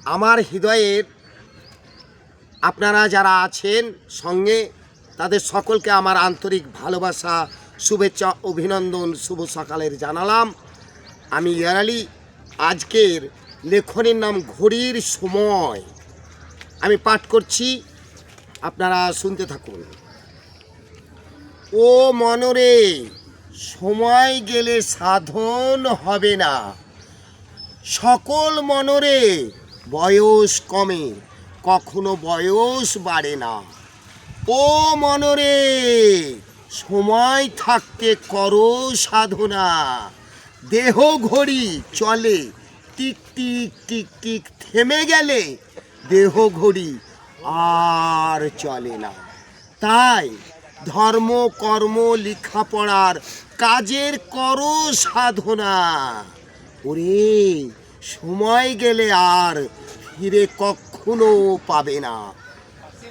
আমার হৃদয়ের আপনারা যারা আছেন সঙ্গে, তাদের সকলকে আমার আন্তরিক ভালোবাসা, শুভেচ্ছা, অভিনন্দন, শুভ সকালের জানালাম। আমি ইয়ারালি। আজকের লেখনের নাম ঘড়ির সময়। আমি পাঠ করছি, আপনারা শুনতে থাকুন। ও মনরে, সময় গেলে সাধন হবে না। সকল মনরে বয়স কমে, কখনো বয়স বাড়ে না। ও মনরে, সময় থাকতে করো সাধনা। দেহ ঘড়ি চলে টিক টিক টিক টিক, থেমে গেলে দেহ ঘড়ি আর চলে না। তাই ধর্ম কর্ম লেখাপড়ার কাজের করো সাধনা। ওরে, সময় গেলে আর ফিরে কখনো পাবে না।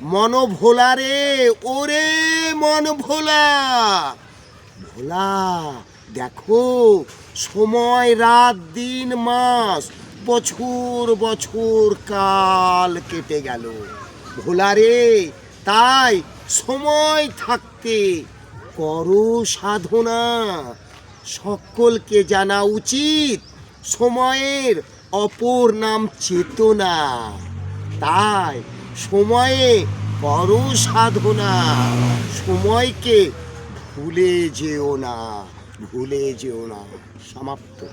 মন ভোলা রে, ওরে মন ভোলা, ভোলা দেখো সময় রাত দিন মাস বছর বছর কাল কেটে গেল। ভোলা রে, তাই সময় থাকতে করো সাধনা। সকলকে জানা উচিত সময়ের অপর নাম চেতনা। তাই সময়ে করো সাধনা। সময়কে ভুলে যেও না, ভুলে যেও না। সমাপ্ত।